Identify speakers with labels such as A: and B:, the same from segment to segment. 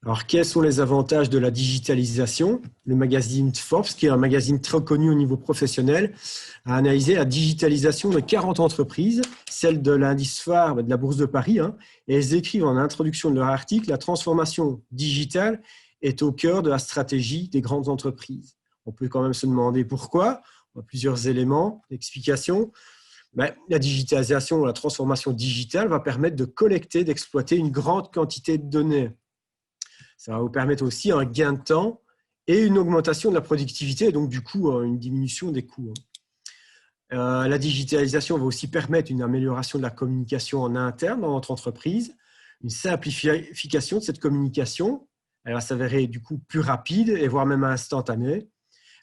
A: Alors, quels sont les avantages de la digitalisation? Le magazine Forbes, qui est un magazine très connu au niveau professionnel, a analysé la digitalisation de 40 entreprises, celle de l'indice phare de la Bourse de Paris, et elles écrivent en introduction de leur article: la transformation digitale est au cœur de la stratégie des grandes entreprises. On peut quand même se demander pourquoi. On a plusieurs éléments d'explication. La digitalisation ou la transformation digitale va permettre de collecter, d'exploiter une grande quantité de données. Ça va vous permettre aussi un gain de temps et une augmentation de la productivité, et donc du coup une diminution des coûts. La digitalisation va aussi permettre une amélioration de la communication en interne dans notre entreprise, une simplification de cette communication. Elle va s'avérer du coup plus rapide et voire même instantanée.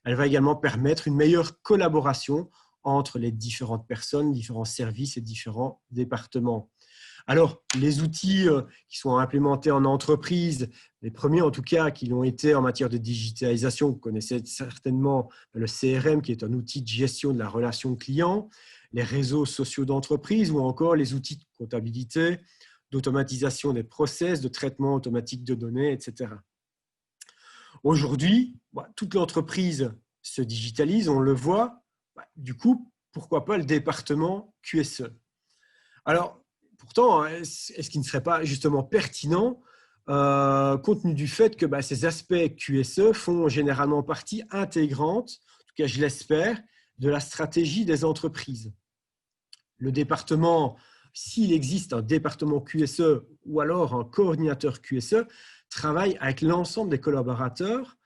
A: Elle va également permettre une meilleure collaboration entre les différentes personnes, différents services et différents départements. Alors, les outils qui sont implémentés en entreprise, les premiers en tout cas qui l'ont été en matière de digitalisation, vous connaissez certainement le CRM, qui est un outil de gestion de la relation client, les réseaux sociaux d'entreprise ou encore les outils de comptabilité, d'automatisation des process, de traitement automatique de données, etc. Aujourd'hui, toute l'entreprise se digitalise, on le voit. Du coup, pourquoi pas le département QSE? Alors, pourtant, est-ce qu'il ne serait pas justement pertinent, compte tenu du fait que ces aspects QSE font généralement partie intégrante, en tout cas je l'espère, de la stratégie des entreprises? Le département, s'il existe un département QSE ou alors un coordinateur QSE, travaille avec l'ensemble des collaborateurs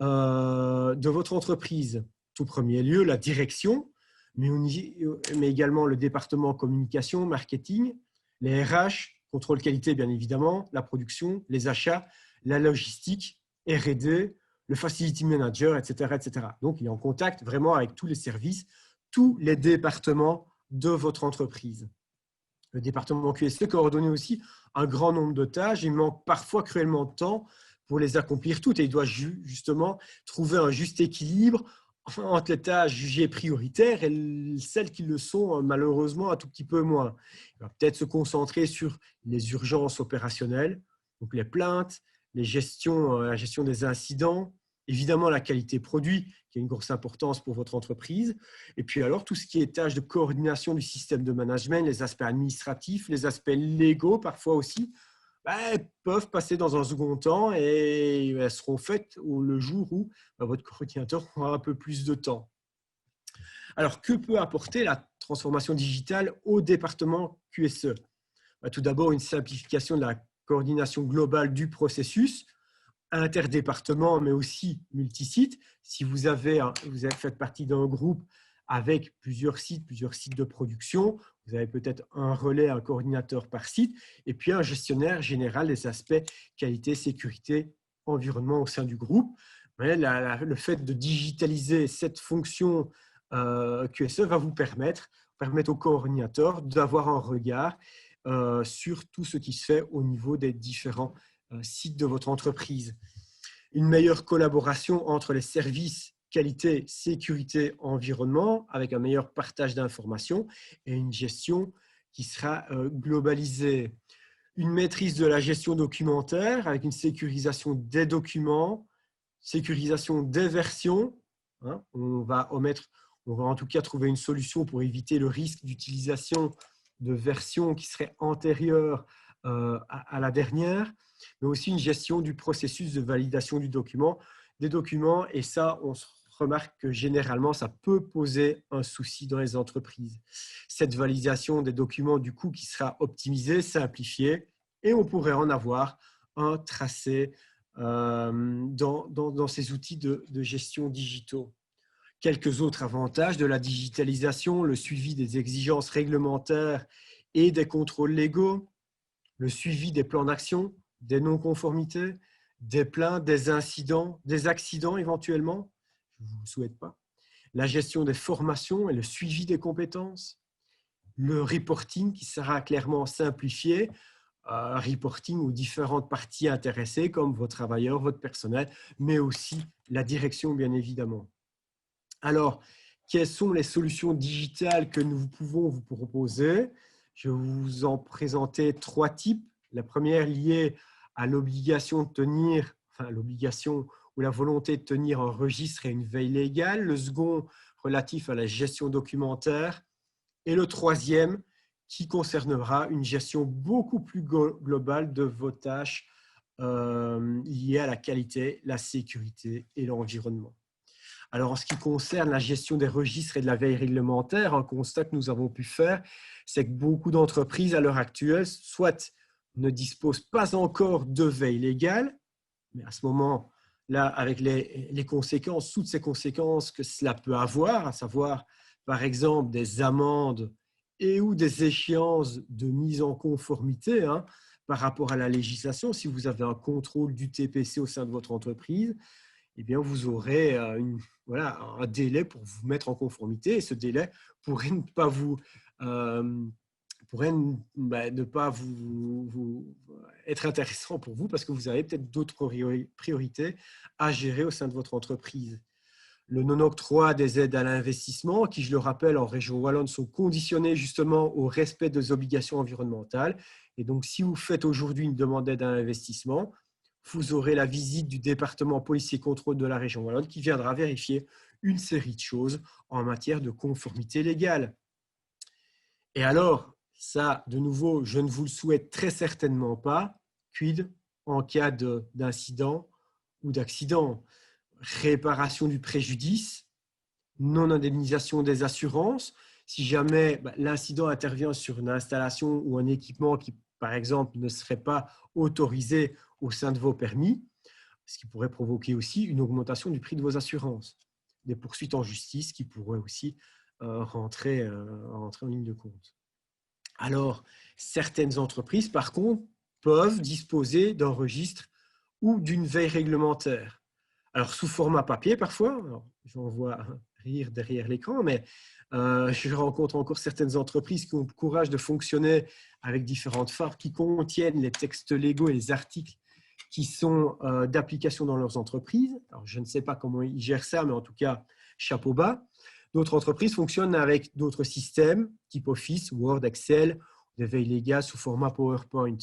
A: de votre entreprise. Tout premier lieu, la direction, mais également le département communication, marketing, les RH, contrôle qualité bien évidemment, la production, les achats, la logistique, R&D, le facility manager, etc., etc. Donc, il est en contact vraiment avec tous les services, tous les départements de votre entreprise. Le département QSE coordonne aussi un grand nombre de tâches. Il manque parfois cruellement de temps pour les accomplir toutes et il doit justement trouver un juste équilibre entre les tâches jugées prioritaires et celles qui le sont malheureusement un tout petit peu moins. Il va peut-être se concentrer sur les urgences opérationnelles, donc les plaintes, la gestion des incidents, évidemment la qualité produit, qui a une grosse importance pour votre entreprise, et puis alors tout ce qui est tâches de coordination du système de management, les aspects administratifs, les aspects légaux parfois aussi, peuvent passer dans un second temps et elles seront faites le jour où votre coordinateur aura un peu plus de temps. Alors, que peut apporter la transformation digitale au département QSE? Tout d'abord, une simplification de la coordination globale du processus, interdépartement, mais aussi multisite. Si vous faites partie d'un groupe avec plusieurs sites de production, vous avez peut-être un relais, un coordinateur par site, et puis un gestionnaire général des aspects qualité, sécurité, environnement au sein du groupe. Le fait de digitaliser cette fonction QSE va vous permettre au coordinateur d'avoir un regard sur tout ce qui se fait au niveau des différents sites de votre entreprise. Une meilleure collaboration entre les services qualité, sécurité, environnement, avec un meilleur partage d'informations et une gestion qui sera globalisée. Une maîtrise de la gestion documentaire avec une sécurisation des documents, sécurisation des versions. On va en tout cas trouver une solution pour éviter le risque d'utilisation de versions qui seraient antérieures à la dernière, mais aussi une gestion du processus de validation des documents, et ça, on se remarque que généralement, ça peut poser un souci dans les entreprises. Cette validation des documents, du coup, qui sera optimisée, simplifiée, et on pourrait en avoir un tracé dans ces outils de gestion digitaux. Quelques autres avantages de la digitalisation: le suivi des exigences réglementaires et des contrôles légaux, le suivi des plans d'action, des non-conformités, des plaintes, des incidents, des accidents éventuellement, je ne vous le souhaite pas, la gestion des formations et le suivi des compétences, le reporting qui sera clairement simplifié, reporting aux différentes parties intéressées comme vos travailleurs, votre personnel, mais aussi la direction bien évidemment. Alors, quelles sont les solutions digitales que nous pouvons vous proposer? Je vais vous en présenter 3 types. La première liée à l'obligation de tenir, enfin l'obligation ou la volonté de tenir un registre et une veille légale. Le second, relatif à la gestion documentaire. Et le troisième, qui concernera une gestion beaucoup plus globale de vos tâches liées à la qualité, la sécurité et l'environnement. Alors, en ce qui concerne la gestion des registres et de la veille réglementaire, un constat que nous avons pu faire, c'est que beaucoup d'entreprises à l'heure actuelle, soit ne disposent pas encore de veille légale, mais à ce moment-là, avec les conséquences, toutes ces conséquences que cela peut avoir, à savoir, par exemple, des amendes et ou des échéances de mise en conformité par rapport à la législation, si vous avez un contrôle du TPC au sein de votre entreprise, eh bien, vous aurez un délai pour vous mettre en conformité. Et ce délai pourrait ne pas ne pas être intéressant pour vous parce que vous avez peut-être d'autres priorités à gérer au sein de votre entreprise. Le non-octroi des aides à l'investissement, qui, je le rappelle, en région wallonne, sont conditionnées justement au respect des obligations environnementales. Et donc, si vous faites aujourd'hui une demande d'aide à l'investissement, vous aurez la visite du département policier contrôle de la région wallonne qui viendra vérifier une série de choses en matière de conformité légale. Et alors, ça, de nouveau, je ne vous le souhaite très certainement pas. Quid en cas d'incident ou d'accident? Réparation du préjudice, non-indemnisation des assurances. Si jamais l'incident intervient sur une installation ou un équipement qui, par exemple, ne serait pas autorisé au sein de vos permis, ce qui pourrait provoquer aussi une augmentation du prix de vos assurances. Des poursuites en justice qui pourraient aussi rentrer en ligne de compte. Alors, certaines entreprises, par contre, peuvent disposer d'un registre ou d'une veille réglementaire. Alors, sous format papier parfois, j'en vois rire derrière l'écran, mais je rencontre encore certaines entreprises qui ont le courage de fonctionner avec différentes formes qui contiennent les textes légaux et les articles qui sont d'application dans leurs entreprises. Alors, je ne sais pas comment ils gèrent ça, mais en tout cas, chapeau bas. D'autres entreprises fonctionnent avec d'autres systèmes, type Office, Word, Excel, des veilles légales sous format PowerPoint.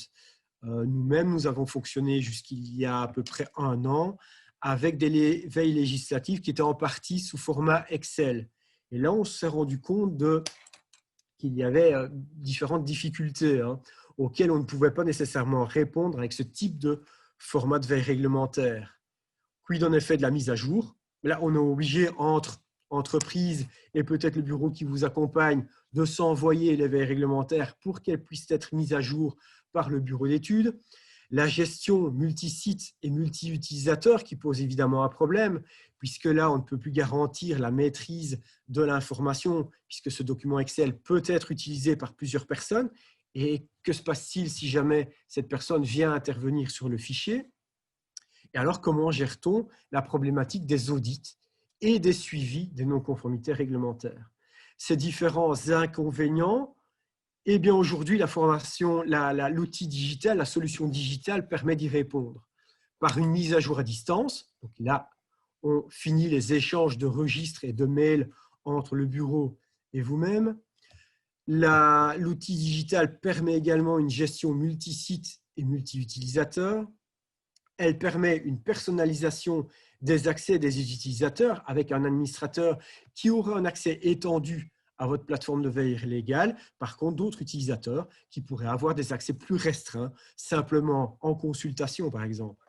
A: Nous-mêmes, nous avons fonctionné jusqu'il y a à peu près 1 an avec des veilles législatives qui étaient en partie sous format Excel. Et là, on s'est rendu compte qu'il y avait différentes difficultés auxquelles on ne pouvait pas nécessairement répondre avec ce type de format de veille réglementaire. Quid en effet de la mise à jour? Là, on est obligé entre entreprises et peut-être le bureau qui vous accompagne de s'envoyer les veilles réglementaires pour qu'elles puissent être mises à jour par le bureau d'études. La gestion multi-site et multi-utilisateur qui pose évidemment un problème, puisque là, on ne peut plus garantir la maîtrise de l'information, puisque ce document Excel peut être utilisé par plusieurs personnes. Et que se passe-t-il si jamais cette personne vient intervenir sur le fichier? Et alors, comment gère-t-on la problématique des audits et des suivis des non-conformités réglementaires? Ces différents inconvénients, eh bien aujourd'hui, la formation, l'outil digital, la solution digitale permet d'y répondre par une mise à jour à distance. Donc là, on finit les échanges de registres et de mails entre le bureau et vous-même. L'outil digital permet également une gestion multi-site et multi-utilisateur. Elle permet une personnalisation des accès des utilisateurs avec un administrateur qui aura un accès étendu à votre plateforme de veille légale. Par contre, d'autres utilisateurs qui pourraient avoir des accès plus restreints, simplement en consultation, par exemple.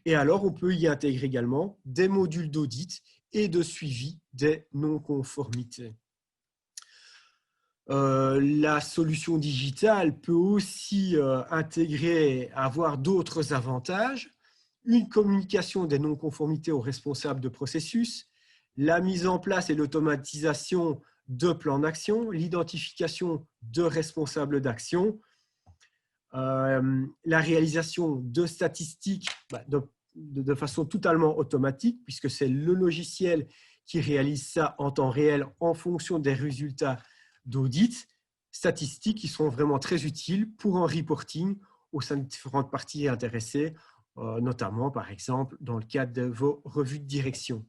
A: Et alors, on peut y intégrer également des modules d'audit et de suivi des non-conformités. La solution digitale peut aussi avoir d'autres avantages. Une communication des non-conformités aux responsables de processus, la mise en place et l'automatisation de plans d'action, l'identification de responsables d'action, la réalisation de statistiques de façon totalement automatique, puisque c'est le logiciel qui réalise ça en temps réel en fonction des résultats d'audit, statistiques qui sont vraiment très utiles pour un reporting au sein de différentes parties intéressées, notamment, par exemple, dans le cadre de vos revues de direction.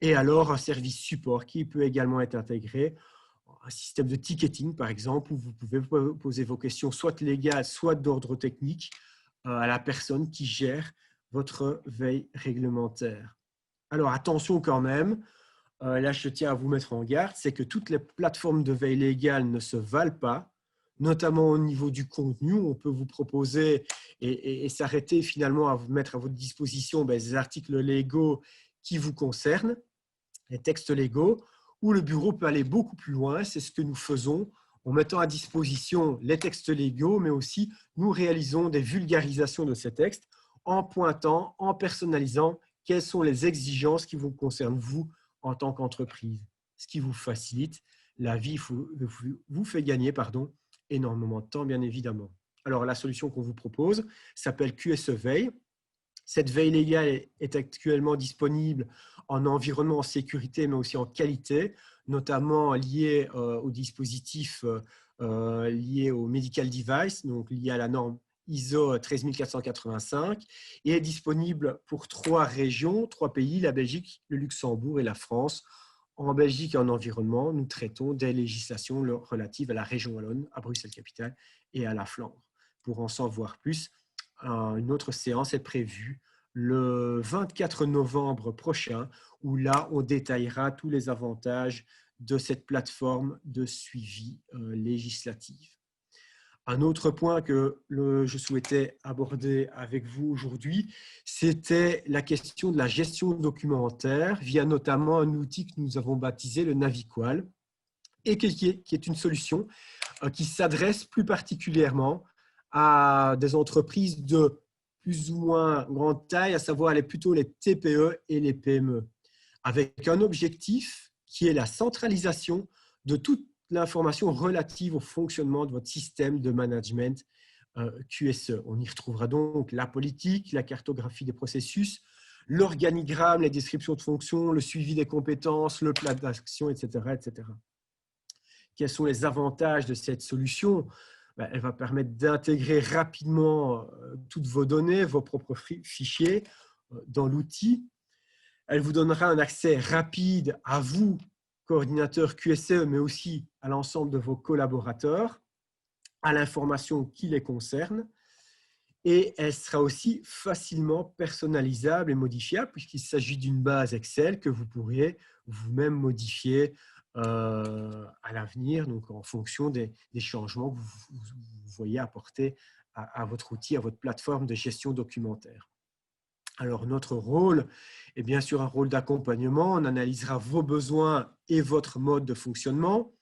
A: Et alors, un service support qui peut également être intégré, un système de ticketing, par exemple, où vous pouvez poser vos questions soit légales, soit d'ordre technique, à la personne qui gère votre veille réglementaire. Alors attention quand même, là je tiens à vous mettre en garde, c'est que toutes les plateformes de veille légale ne se valent pas, notamment au niveau du contenu. On peut vous proposer et s'arrêter finalement à vous mettre à votre disposition des articles légaux qui vous concernent, les textes légaux, où le bureau peut aller beaucoup plus loin. C'est ce que nous faisons en mettant à disposition les textes légaux, mais aussi nous réalisons des vulgarisations de ces textes en pointant, en personnalisant quelles sont les exigences qui vous concernent, vous, en tant qu'entreprise. Ce qui vous facilite la vie, vous fait gagner énormément de temps, bien évidemment. Alors, la solution qu'on vous propose s'appelle QSE Veille. Cette veille légale est actuellement disponible en environnement, en sécurité, mais aussi en qualité, notamment lié au dispositif lié au medical device, donc lié à la norme ISO 13485, et est disponible pour 3 régions, 3 pays, la Belgique, le Luxembourg et la France. En Belgique et en environnement, nous traitons des législations relatives à la région wallonne, à Bruxelles-Capitale et à la Flandre. Pour en savoir plus, une autre séance est prévue le 24 novembre prochain, où là, on détaillera tous les avantages de cette plateforme de suivi législatif. Un autre point que je souhaitais aborder avec vous aujourd'hui, c'était la question de la gestion documentaire via notamment un outil que nous avons baptisé le Naviqual et qui est une solution qui s'adresse plus particulièrement à des entreprises de plus ou moins grande taille, à savoir plutôt les TPE et les PME, avec un objectif qui est la centralisation de toute l'information relative au fonctionnement de votre système de management QSE. On y retrouvera donc la politique, la cartographie des processus, l'organigramme, les descriptions de fonctions, le suivi des compétences, le plan d'action, etc., etc. Quels sont les avantages de cette solution? Elle va permettre d'intégrer rapidement toutes vos données, vos propres fichiers dans l'outil. Elle vous donnera un accès rapide à vous, coordinateur QSE, mais aussi à l'ensemble de vos collaborateurs, à l'information qui les concerne. Et elle sera aussi facilement personnalisable et modifiable, puisqu'il s'agit d'une base Excel que vous pourriez vous-même modifier à l'avenir, donc en fonction des changements que vous voyez apporter à votre outil, à votre plateforme de gestion documentaire. Alors, notre rôle est bien sûr un rôle d'accompagnement. On analysera vos besoins et votre mode de fonctionnement.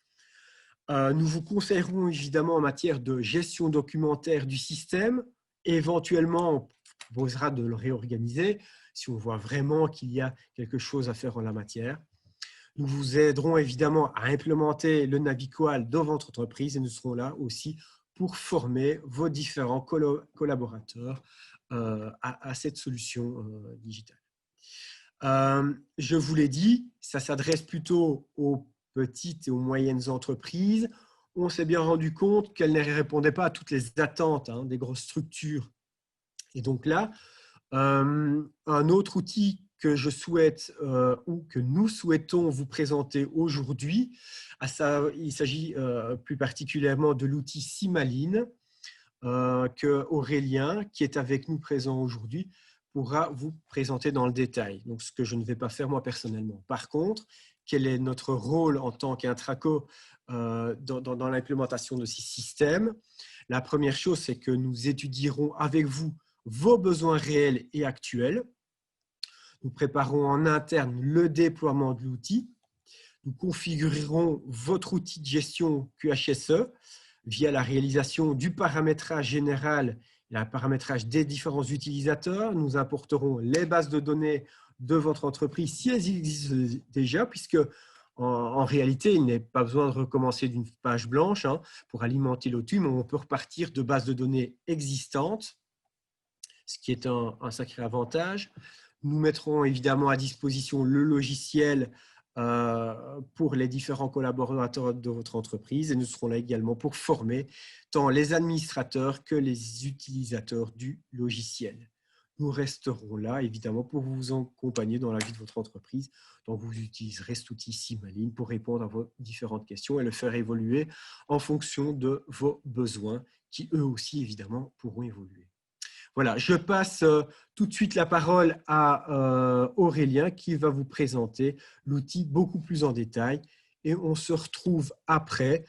A: Nous vous conseillerons évidemment en matière de gestion documentaire du système. Éventuellement, on proposera de le réorganiser si on voit vraiment qu'il y a quelque chose à faire en la matière. Nous vous aiderons évidemment à implémenter le Naviqual dans votre entreprise et nous serons là aussi pour former vos différents collaborateurs à cette solution digitale. Je vous l'ai dit, ça s'adresse plutôt aux petites et aux moyennes entreprises. On s'est bien rendu compte qu'elles ne répondaient pas à toutes les attentes des grosses structures. Et donc là, un autre outil que je souhaite ou que nous souhaitons vous présenter aujourd'hui, il s'agit plus particulièrement de l'outil Simaline que Aurélien, qui est avec nous présent aujourd'hui, pourra vous présenter dans le détail. Donc, ce que je ne vais pas faire moi personnellement. Par contre, quel est notre rôle en tant qu'Intraco dans l'implémentation de ces systèmes? La première chose, c'est que nous étudierons avec vous vos besoins réels et actuels. Nous préparerons en interne le déploiement de l'outil. Nous configurerons votre outil de gestion QHSE via la réalisation du paramétrage général et le paramétrage des différents utilisateurs. Nous importerons les bases de données de votre entreprise si elles existent déjà, puisque en réalité, il n'est pas besoin de recommencer d'une page blanche pour alimenter l'outil, mais on peut repartir de bases de données existantes, ce qui est un sacré avantage. Nous mettrons évidemment à disposition le logiciel pour les différents collaborateurs de votre entreprise et nous serons là également pour former tant les administrateurs que les utilisateurs du logiciel. Nous resterons là évidemment pour vous accompagner dans la vie de votre entreprise. Donc vous utiliserez cet outil Simaline pour répondre à vos différentes questions et le faire évoluer en fonction de vos besoins qui eux aussi évidemment pourront évoluer. Voilà, je passe tout de suite la parole à Aurélien qui va vous présenter l'outil beaucoup plus en détail et on se retrouve après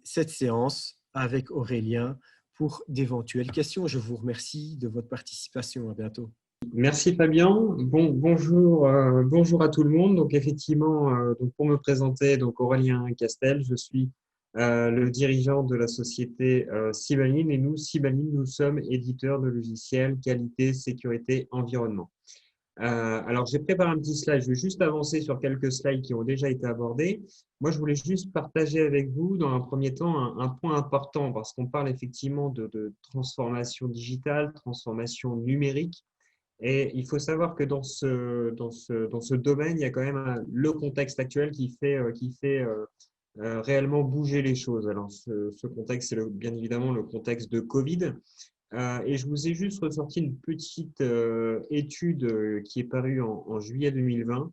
A: cette séance avec Aurélien pour d'éventuelles questions. Je vous remercie de votre participation. À bientôt.
B: Merci Fabien. Bonjour, bonjour à tout le monde. Donc effectivement, donc pour me présenter, donc Aurélien Castel, je suis le dirigeant de la société Sibaline et nous, Sibaline, nous sommes éditeurs de logiciels qualité, sécurité, environnement. Alors j'ai préparé un petit slide. Je vais juste avancer sur quelques slides qui ont déjà été abordés. Moi, je voulais juste partager avec vous, dans un premier temps, un point important parce qu'on parle effectivement de transformation digitale, transformation numérique. Et il faut savoir que dans ce domaine, il y a quand même le contexte actuel qui fait réellement bouger les choses. Alors, ce contexte, c'est bien évidemment le contexte de Covid. Et je vous ai juste ressorti une petite étude qui est parue en juillet 2020,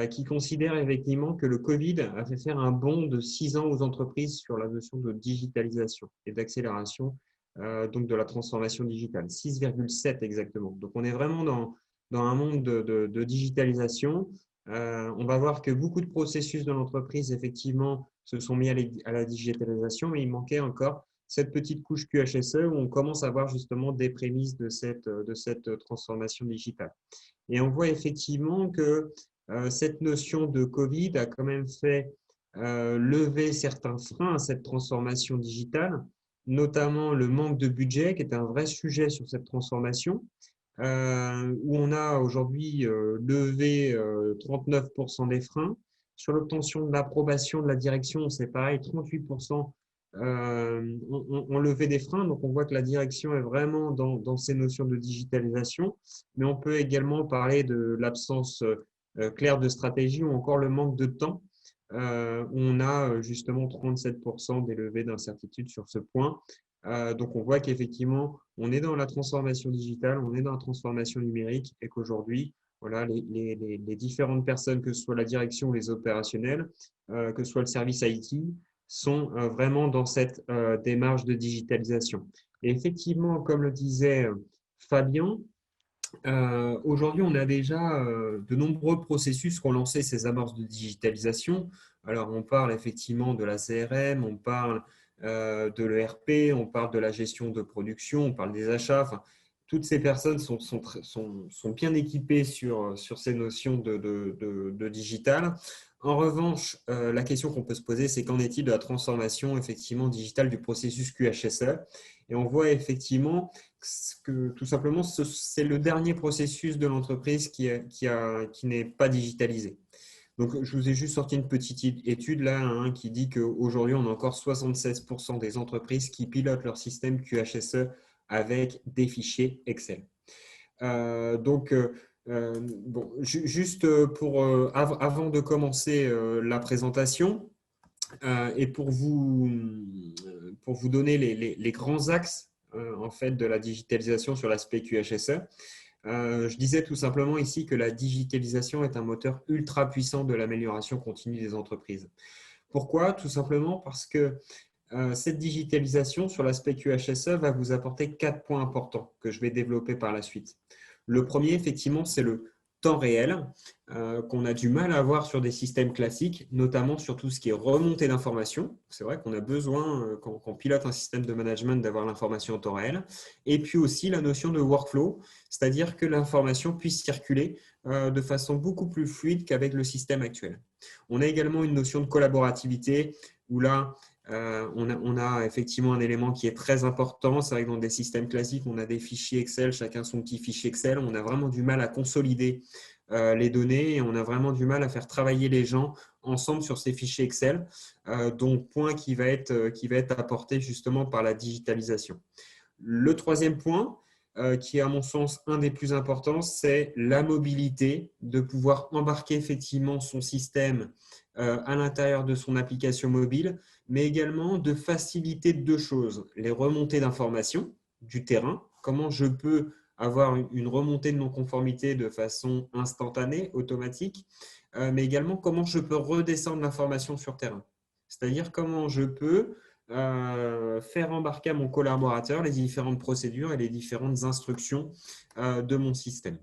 B: qui considère effectivement que le Covid a fait faire un bond de 6 ans aux entreprises sur la notion de digitalisation et d'accélération donc de la transformation digitale. 6,7 exactement. Donc, on est vraiment dans un monde de digitalisation. On va voir que beaucoup de processus de l'entreprise, effectivement, se sont mis à la digitalisation, mais il manquait encore cette petite couche QHSE où on commence à voir justement des prémices de cette transformation digitale. Et on voit effectivement que cette notion de Covid a quand même fait lever certains freins à cette transformation digitale, notamment le manque de budget, qui est un vrai sujet sur cette transformation, où on a aujourd'hui levé 39% des freins. Sur l'obtention de l'approbation de la direction, c'est pareil, 38% ont levé des freins. Donc, on voit que la direction est vraiment dans ces notions de digitalisation. Mais on peut également parler de l'absence claire de stratégie ou encore le manque de temps. On a justement 37% des levées d'incertitude sur ce point. Donc, on voit qu'effectivement, on est dans la transformation digitale, on est dans la transformation numérique et qu'aujourd'hui, voilà, les différentes personnes, que ce soit la direction ou les opérationnels, que ce soit le service IT, sont vraiment dans cette démarche de digitalisation. Et effectivement, comme le disait Fabien, aujourd'hui, on a déjà de nombreux processus qui ont lancé ces amorces de digitalisation. Alors, on parle effectivement de la CRM, on parle de l'ERP, on parle de la gestion de production, on parle des achats. Enfin, toutes ces personnes sont bien équipées sur ces notions de digital. En revanche, la question qu'on peut se poser, c'est qu'en est-il de la transformation effectivement digitale du processus QHSE? Et on voit effectivement que tout simplement, c'est le dernier processus de l'entreprise qui n'est pas digitalisé. Donc, je vous ai juste sorti une petite étude là qui dit qu'aujourd'hui, on a encore 76% des entreprises qui pilotent leur système QHSE avec des fichiers Excel. Bon, juste avant de commencer la présentation et pour vous donner les grands axes en fait de la digitalisation sur l'aspect QHSE, je disais tout simplement ici que la digitalisation est un moteur ultra puissant de l'amélioration continue des entreprises. Pourquoi? Tout simplement parce que cette digitalisation sur l'aspect QHSE va vous apporter 4 points importants que je vais développer par la suite. Le premier, effectivement, c'est le temps réel qu'on a du mal à avoir sur des systèmes classiques, notamment sur tout ce qui est remontée d'informations. C'est vrai qu'on a besoin, quand on pilote un système de management, d'avoir l'information en temps réel. Et puis aussi la notion de workflow, c'est-à-dire que l'information puisse circuler de façon beaucoup plus fluide qu'avec le système actuel. On a également une notion de collaborativité où là, on a effectivement un élément qui est très important. C'est vrai que dans des systèmes classiques, on a des fichiers Excel, chacun son petit fichier Excel. On a vraiment du mal à consolider les données et on a vraiment du mal à faire travailler les gens ensemble sur ces fichiers Excel. Donc, point qui va être apporté justement par la digitalisation. Le troisième point, qui est à mon sens un des plus importants, c'est la mobilité, de pouvoir embarquer effectivement son système à l'intérieur de son application mobile, mais également de faciliter deux choses. Les remontées d'informations du terrain, comment je peux avoir une remontée de non-conformité de façon instantanée, automatique, mais également comment je peux redescendre l'information sur terrain. C'est-à-dire comment je peux faire embarquer à mon collaborateur les différentes procédures et les différentes instructions de mon système.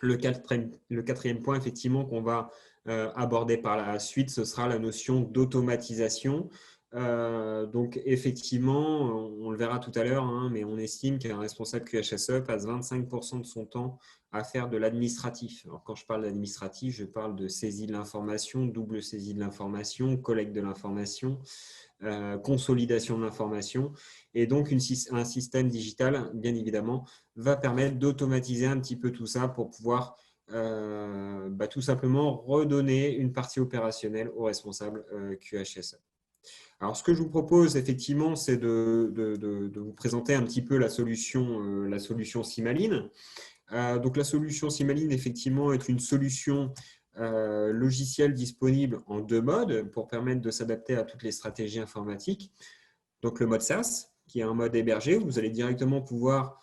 B: Le quatrième point, effectivement, qu'on va aborder par la suite, ce sera la notion d'automatisation. Donc, effectivement, on le verra tout à l'heure, hein, mais on estime qu'un responsable QHSE passe 25% de son temps à faire de l'administratif. Alors, quand je parle d'administratif, je parle de saisie de l'information, double saisie de l'information, collecte de l'information, consolidation de l'information. Et donc, un système digital, bien évidemment, va permettre d'automatiser un petit peu tout ça pour pouvoir tout simplement redonner une partie opérationnelle aux responsables QHSE. Alors, ce que je vous propose, effectivement, c'est de vous présenter un petit peu la solution Simaline. Donc, la solution Simaline, effectivement, est une solution logicielle disponible en 2 modes pour permettre de s'adapter à toutes les stratégies informatiques. Donc, le mode SaaS, qui est un mode hébergé, où vous allez directement pouvoir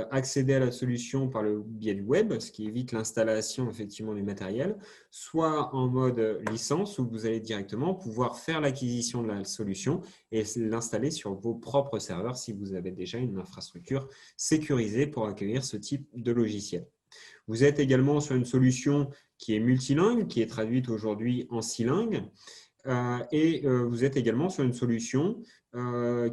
B: accéder à la solution par le biais du web, ce qui évite l'installation effectivement du matériel, soit en mode licence, où vous allez directement pouvoir faire l'acquisition de la solution et l'installer sur vos propres serveurs si vous avez déjà une infrastructure sécurisée pour accueillir ce type de logiciel. Vous êtes également sur une solution qui est multilingue, qui est traduite aujourd'hui en 6 langues. Vous êtes également sur une solution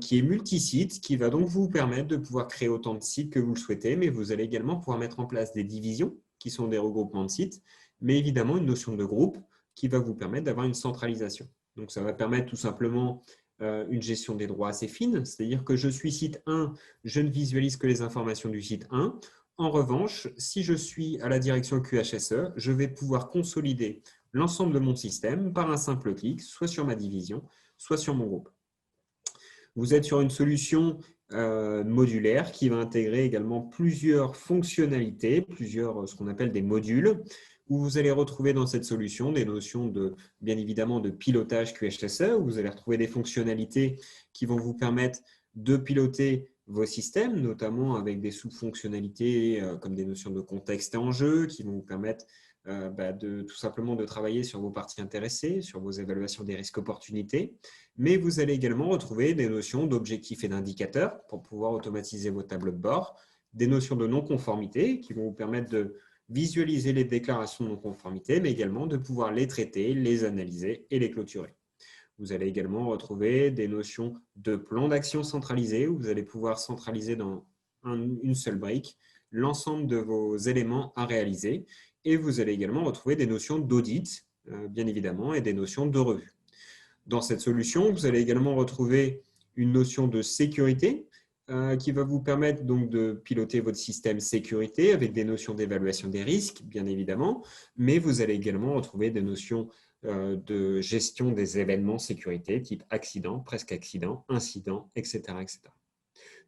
B: qui est multisite, qui va donc vous permettre de pouvoir créer autant de sites que vous le souhaitez, mais vous allez également pouvoir mettre en place des divisions, qui sont des regroupements de sites, mais évidemment une notion de groupe qui va vous permettre d'avoir une centralisation. Donc, ça va permettre tout simplement une gestion des droits assez fine, c'est-à-dire que je suis site 1, je ne visualise que les informations du site 1. En revanche, si je suis à la direction QHSE, je vais pouvoir consolider l'ensemble de mon système par un simple clic, soit sur ma division, soit sur mon groupe. Vous êtes sur une solution modulaire qui va intégrer également plusieurs fonctionnalités, ce qu'on appelle des modules, où vous allez retrouver dans cette solution des notions bien évidemment de pilotage QHSE, où vous allez retrouver des fonctionnalités qui vont vous permettre de piloter vos systèmes, notamment avec des sous-fonctionnalités comme des notions de contexte et enjeu qui vont vous permettre tout simplement de travailler sur vos parties intéressées, sur vos évaluations des risques opportunités, mais vous allez également retrouver des notions d'objectifs et d'indicateurs pour pouvoir automatiser vos tableaux de bord, des notions de non-conformité qui vont vous permettre de visualiser les déclarations de non-conformité, mais également de pouvoir les traiter, les analyser et les clôturer. Vous allez également retrouver des notions de plan d'action centralisé où vous allez pouvoir centraliser dans une seule brique l'ensemble de vos éléments à réaliser. Et vous allez également retrouver des notions d'audit, bien évidemment, et des notions de revue. Dans cette solution, vous allez également retrouver une notion de sécurité qui va vous permettre donc de piloter votre système sécurité avec des notions d'évaluation des risques, bien évidemment, mais vous allez également retrouver des notions de gestion des événements sécurité, type accident, presque accident, incident, etc., etc.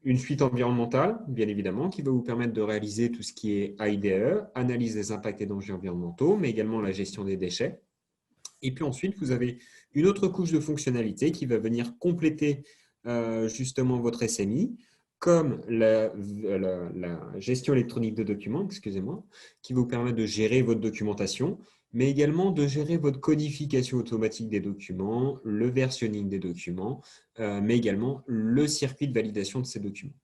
B: Une suite environnementale, bien évidemment, qui va vous permettre de réaliser tout ce qui est IDE, analyse des impacts et dangers environnementaux, mais également la gestion des déchets. Et puis ensuite, vous avez une autre couche de fonctionnalité qui va venir compléter justement votre SMI, comme la gestion électronique de documents, excusez-moi, qui vous permet de gérer votre documentation, mais également de gérer votre codification automatique des documents, le versionning des documents, mais également le circuit de validation de ces documents.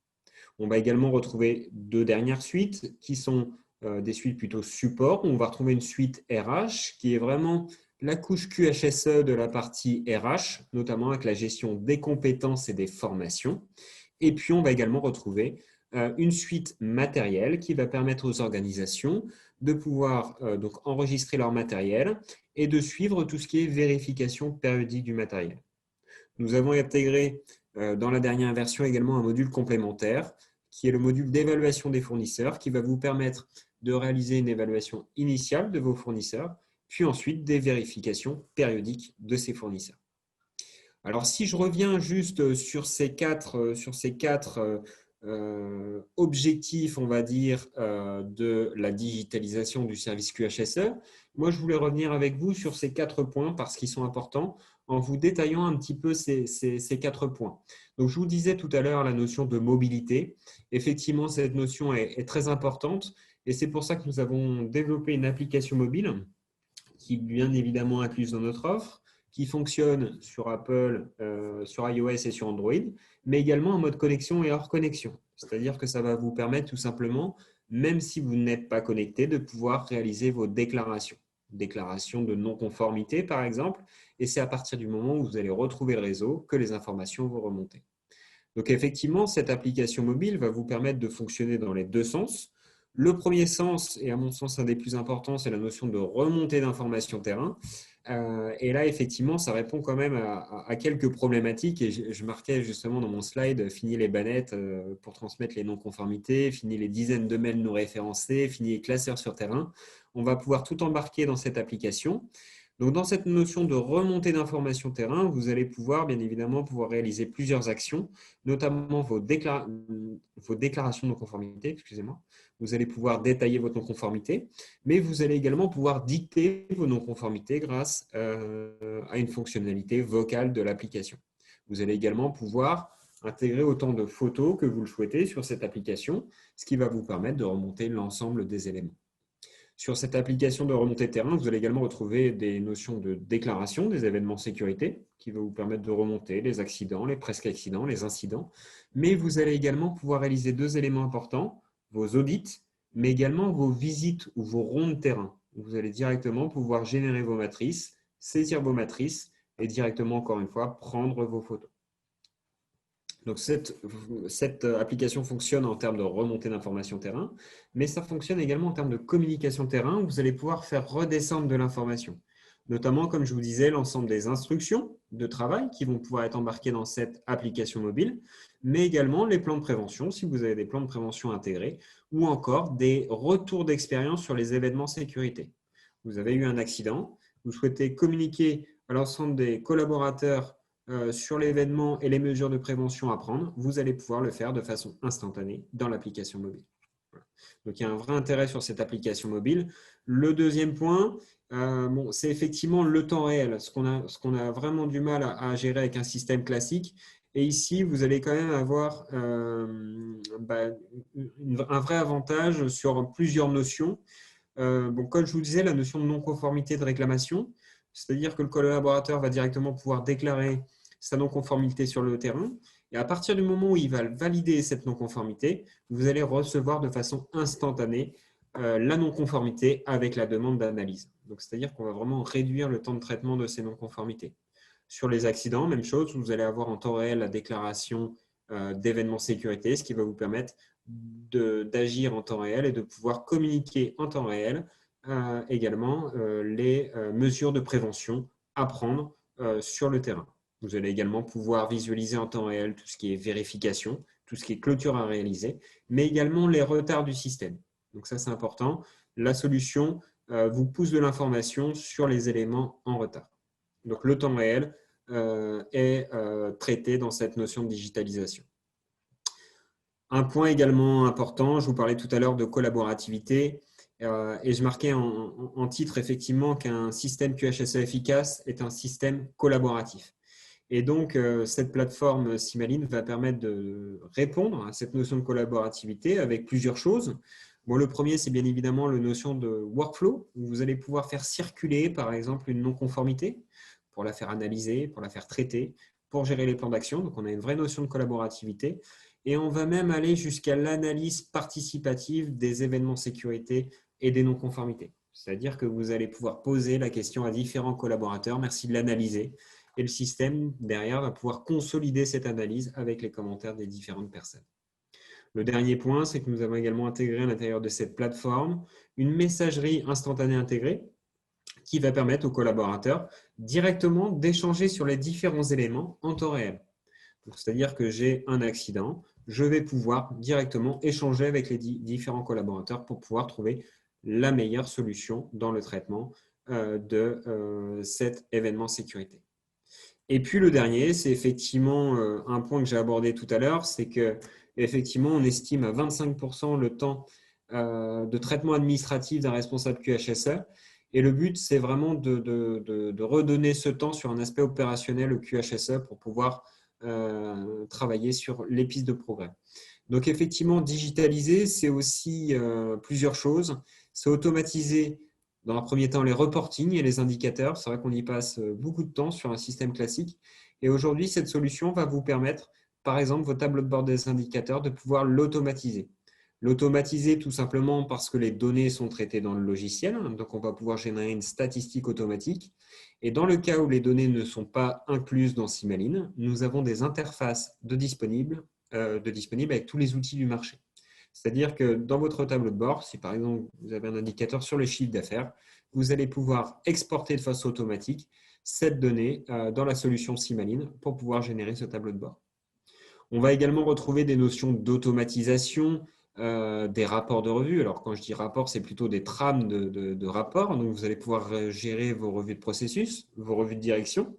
B: On va également retrouver 2 dernières suites qui sont des suites plutôt support. On va retrouver une suite RH qui est vraiment la couche QHSE de la partie RH, notamment avec la gestion des compétences et des formations. Et puis, on va également retrouver une suite matérielle qui va permettre aux organisations de pouvoir donc enregistrer leur matériel et de suivre tout ce qui est vérification périodique du matériel. Nous avons intégré dans la dernière version également un module complémentaire qui est le module d'évaluation des fournisseurs qui va vous permettre de réaliser une évaluation initiale de vos fournisseurs, puis ensuite des vérifications périodiques de ces fournisseurs. Alors, si je reviens juste sur ces quatre objectifs, on va dire, de la digitalisation du service QHSE, moi, je voulais revenir avec vous sur ces 4 points parce qu'ils sont importants en vous détaillant un petit peu ces 4 points. Donc, je vous disais tout à l'heure la notion de mobilité. Effectivement, cette notion est très importante et c'est pour ça que nous avons développé une application mobile qui est bien évidemment incluse dans notre offre, qui fonctionne sur Apple, sur iOS et sur Android, mais également en mode connexion et hors connexion. C'est-à-dire que ça va vous permettre tout simplement, même si vous n'êtes pas connecté, de pouvoir réaliser vos déclarations. Déclaration de non-conformité, par exemple, et c'est à partir du moment où vous allez retrouver le réseau que les informations vont remonter. Donc effectivement, cette application mobile va vous permettre de fonctionner dans les deux sens. Le premier sens, et à mon sens un des plus importants, c'est la notion de remontée d'informations terrain. Et là, effectivement, ça répond quand même à quelques problématiques. Et je marquais justement dans mon slide, fini les bannettes pour transmettre les non-conformités, fini les dizaines de mails non référencés, fini les classeurs sur terrain. On va pouvoir tout embarquer dans cette application. Donc, dans cette notion de remontée d'informations terrain, vous allez pouvoir, bien évidemment, réaliser plusieurs actions, notamment vos déclarations de non-conformité, excusez-moi. Vous allez pouvoir détailler votre non-conformité, mais vous allez également pouvoir dicter vos non-conformités grâce à une fonctionnalité vocale de l'application. Vous allez également pouvoir intégrer autant de photos que vous le souhaitez sur cette application, ce qui va vous permettre de remonter l'ensemble des éléments. Sur cette application de remontée terrain, vous allez également retrouver des notions de déclaration des événements sécurité qui vont vous permettre de remonter les accidents, les presque accidents, les incidents. Mais vous allez également pouvoir réaliser deux éléments importants, vos audits, mais également vos visites ou vos rondes terrain. Vous allez directement pouvoir générer vos matrices, saisir vos matrices et directement, encore une fois, prendre vos photos. Donc, cette application fonctionne en termes de remontée d'informations terrain, mais ça fonctionne également en termes de communication terrain où vous allez pouvoir faire redescendre de l'information. Notamment, comme je vous disais, l'ensemble des instructions de travail qui vont pouvoir être embarquées dans cette application mobile, mais également les plans de prévention, si vous avez des plans de prévention intégrés, ou encore des retours d'expérience sur les événements sécurité. Vous avez eu un accident, vous souhaitez communiquer à l'ensemble des collaborateurs sur l'événement et les mesures de prévention à prendre, vous allez pouvoir le faire de façon instantanée dans l'application mobile. Voilà. Donc, il y a un vrai intérêt sur cette application mobile. Le deuxième point, c'est effectivement le temps réel, ce qu'on a vraiment du mal à gérer avec un système classique. Et ici, vous allez quand même avoir un vrai avantage sur plusieurs notions. Comme je vous disais, la notion de non-conformité de réclamation, c'est-à-dire que le collaborateur va directement pouvoir déclarer sa non-conformité sur le terrain. Et à partir du moment où il va valider cette non-conformité, vous allez recevoir de façon instantanée la non-conformité avec la demande d'analyse. Donc, c'est-à-dire qu'on va vraiment réduire le temps de traitement de ces non-conformités. Sur les accidents, même chose, vous allez avoir en temps réel la déclaration d'événements sécurité, ce qui va vous permettre d'agir en temps réel et de pouvoir communiquer en temps réel également les mesures de prévention à prendre sur le terrain. Vous allez également pouvoir visualiser en temps réel tout ce qui est vérification, tout ce qui est clôture à réaliser, mais également les retards du système. Donc ça, c'est important. La solution vous pousse de l'information sur les éléments en retard. Donc le temps réel est traité dans cette notion de digitalisation. Un point également important, je vous parlais tout à l'heure de collaborativité et je marquais en titre effectivement qu'un système QHSE efficace est un système collaboratif. Et donc, cette plateforme Simaline va permettre de répondre à cette notion de collaborativité avec plusieurs choses. Bon, le premier, c'est bien évidemment la notion de workflow, où vous allez pouvoir faire circuler, par exemple, une non-conformité pour la faire analyser, pour la faire traiter, pour gérer les plans d'action. Donc, on a une vraie notion de collaborativité. Et on va même aller jusqu'à l'analyse participative des événements sécurité et des non-conformités. C'est-à-dire que vous allez pouvoir poser la question à différents collaborateurs, merci de l'analyser. Et le système, derrière, va pouvoir consolider cette analyse avec les commentaires des différentes personnes. Le dernier point, c'est que nous avons également intégré à l'intérieur de cette plateforme une messagerie instantanée intégrée qui va permettre aux collaborateurs directement d'échanger sur les différents éléments en temps réel. C'est-à-dire que j'ai un accident, je vais pouvoir directement échanger avec les différents collaborateurs pour pouvoir trouver la meilleure solution dans le traitement de cet événement sécurité. Et puis le dernier, c'est effectivement un point que j'ai abordé tout à l'heure, c'est que effectivement, on estime à 25% le temps de traitement administratif d'un responsable QHSE. Et le but, c'est vraiment de redonner ce temps sur un aspect opérationnel au QHSE pour pouvoir travailler sur les pistes de progrès. Donc effectivement, digitaliser, c'est aussi plusieurs choses. C'est automatiser Dans un premier temps, les reportings et les indicateurs. C'est vrai qu'on y passe beaucoup de temps sur un système classique. Et aujourd'hui, cette solution va vous permettre, par exemple, vos tableaux de bord des indicateurs, de pouvoir l'automatiser. L'automatiser tout simplement parce que les données sont traitées dans le logiciel. Donc, on va pouvoir générer une statistique automatique. Et dans le cas où les données ne sont pas incluses dans Simaline, nous avons des interfaces disponibles avec tous les outils du marché. C'est-à-dire que dans votre tableau de bord, si par exemple vous avez un indicateur sur le chiffre d'affaires, vous allez pouvoir exporter de façon automatique cette donnée dans la solution Simaline pour pouvoir générer ce tableau de bord. On va également retrouver des notions d'automatisation, des rapports de revue. Alors, quand je dis rapport, c'est plutôt des trames de rapports. Donc, vous allez pouvoir gérer vos revues de processus, vos revues de direction.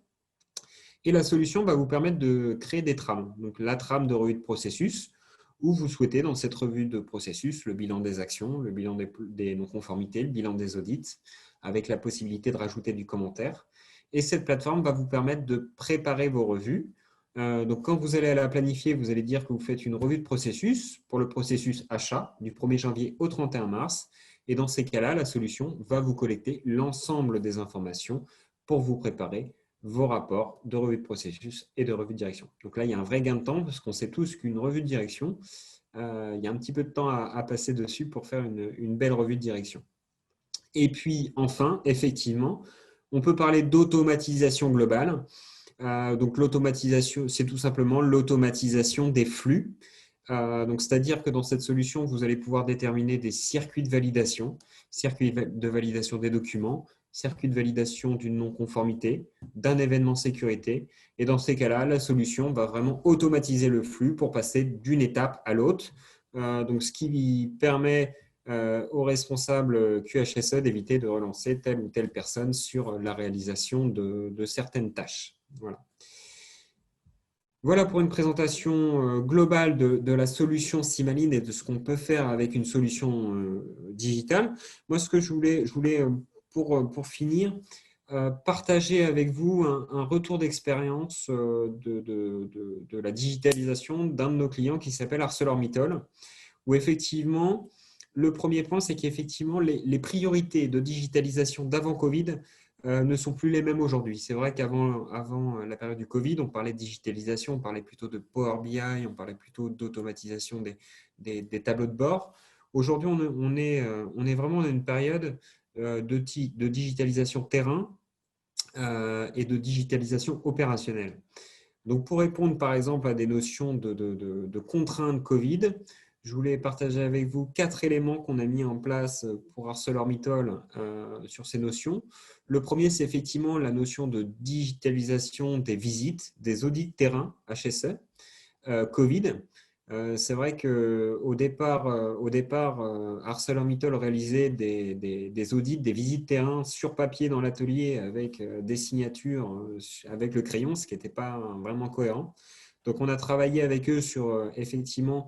B: Et la solution va vous permettre de créer des trames. Donc, la trame de revue de processus, où vous souhaitez, dans cette revue de processus, le bilan des actions, le bilan des non-conformités, le bilan des audits, avec la possibilité de rajouter du commentaire. Et cette plateforme va vous permettre de préparer vos revues. Donc, quand vous allez la planifier, vous allez dire que vous faites une revue de processus pour le processus achat du 1er janvier au 31 mars. Et dans ces cas-là, la solution va vous collecter l'ensemble des informations pour vous préparer vos rapports de revue de processus et de revue de direction. Donc là, il y a un vrai gain de temps parce qu'on sait tous qu'une revue de direction, il y a un petit peu de temps à passer dessus pour faire une belle revue de direction. Et puis enfin, effectivement, on peut parler d'automatisation globale. Donc l'automatisation, c'est tout simplement l'automatisation des flux. Donc, c'est-à-dire que dans cette solution, vous allez pouvoir déterminer des circuits de validation des documents, circuit de validation d'une non-conformité, d'un événement sécurité. Et dans ces cas-là, la solution va vraiment automatiser le flux pour passer d'une étape à l'autre. Donc, ce qui permet aux responsables QHSE d'éviter de relancer telle ou telle personne sur la réalisation de certaines tâches. Voilà. Voilà pour une présentation globale de la solution Simaline et de ce qu'on peut faire avec une solution digitale. Moi, ce que je voulais pour finir, partager avec vous un retour d'expérience de la digitalisation d'un de nos clients qui s'appelle ArcelorMittal, où effectivement, le premier point, c'est qu'effectivement, les priorités de digitalisation d'avant Covid ne sont plus les mêmes aujourd'hui. C'est vrai qu'avant la période du Covid, on parlait de digitalisation, on parlait plutôt de Power BI, on parlait plutôt d'automatisation des tableaux de bord. Aujourd'hui, on est vraiment dans une période de digitalisation terrain et de digitalisation opérationnelle. Donc, pour répondre par exemple à des notions de contraintes Covid, je voulais partager avec vous 4 éléments qu'on a mis en place pour ArcelorMittal sur ces notions. Le premier, c'est effectivement la notion de digitalisation des visites, des audits de terrain HSE, Covid. C'est vrai qu'au départ, ArcelorMittal réalisait des audits, des visites terrain sur papier dans l'atelier avec des signatures avec le crayon, ce qui n'était pas vraiment cohérent. Donc, on a travaillé avec eux sur effectivement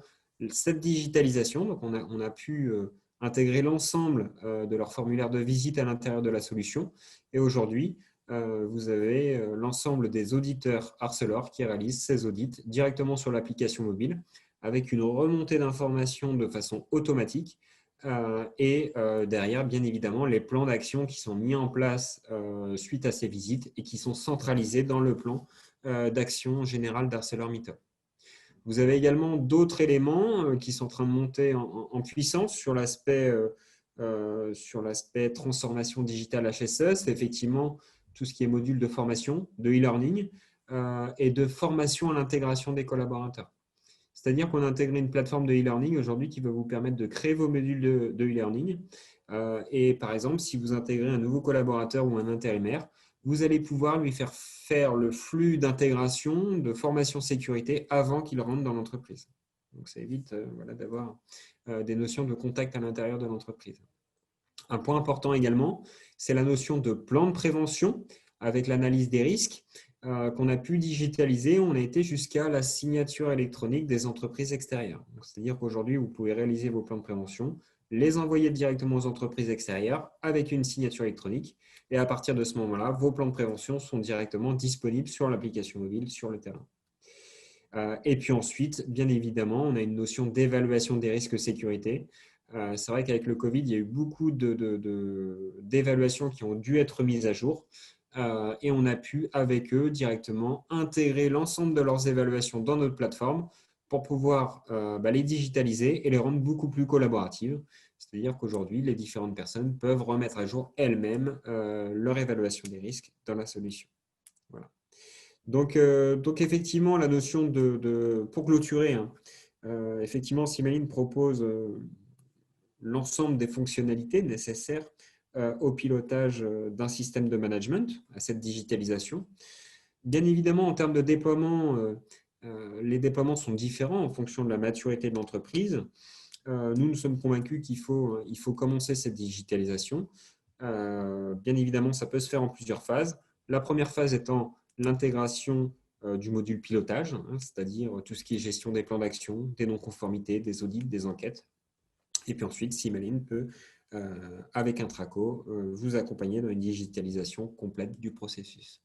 B: cette digitalisation. Donc, on a pu intégrer l'ensemble de leur formulaire de visite à l'intérieur de la solution. Et aujourd'hui, vous avez l'ensemble des auditeurs Arcelor qui réalisent ces audits directement sur l'application mobile avec une remontée d'informations de façon automatique et derrière, bien évidemment, les plans d'action qui sont mis en place suite à ces visites et qui sont centralisés dans le plan d'action général d'ArcelorMittal. Vous avez également d'autres éléments qui sont en train de monter en puissance sur l'aspect transformation digitale HSE. C'est effectivement tout ce qui est module de formation, de e-learning et de formation à l'intégration des collaborateurs. C'est-à-dire qu'on a intégré une plateforme de e-learning aujourd'hui qui va vous permettre de créer vos modules de e-learning. Et par exemple, si vous intégrez un nouveau collaborateur ou un intérimaire, vous allez pouvoir lui faire le flux d'intégration, de formation sécurité avant qu'il rentre dans l'entreprise. Donc, ça évite d'avoir des notions de contact à l'intérieur de l'entreprise. Un point important également, c'est la notion de plan de prévention avec l'analyse des risques qu'on a pu digitaliser. On a été jusqu'à la signature électronique des entreprises extérieures. C'est-à-dire qu'aujourd'hui, vous pouvez réaliser vos plans de prévention, les envoyer directement aux entreprises extérieures avec une signature électronique. Et à partir de ce moment-là, vos plans de prévention sont directement disponibles sur l'application mobile, sur le terrain. Et puis ensuite, bien évidemment, on a une notion d'évaluation des risques sécurité. C'est vrai qu'avec le Covid, il y a eu beaucoup d'évaluations qui ont dû être mises à jour. Et on a pu, avec eux, directement intégrer l'ensemble de leurs évaluations dans notre plateforme pour pouvoir les digitaliser et les rendre beaucoup plus collaboratives. C'est-à-dire qu'aujourd'hui, les différentes personnes peuvent remettre à jour elles-mêmes leur évaluation des risques dans la solution. Voilà. Donc effectivement, la notion pour clôturer, hein, effectivement, Simaline propose l'ensemble des fonctionnalités nécessaires au pilotage d'un système de management, à cette digitalisation. Bien évidemment, en termes de déploiement, les déploiements sont différents en fonction de la maturité de l'entreprise. Nous sommes convaincus qu'il faut commencer cette digitalisation. Bien évidemment, ça peut se faire en plusieurs phases. La première phase étant l'intégration du module pilotage, hein, c'est-à-dire tout ce qui est gestion des plans d'action, des non-conformités, des audits, des enquêtes. Et puis ensuite, Simaline peut, avec un Traco, vous accompagner dans une digitalisation complète du processus.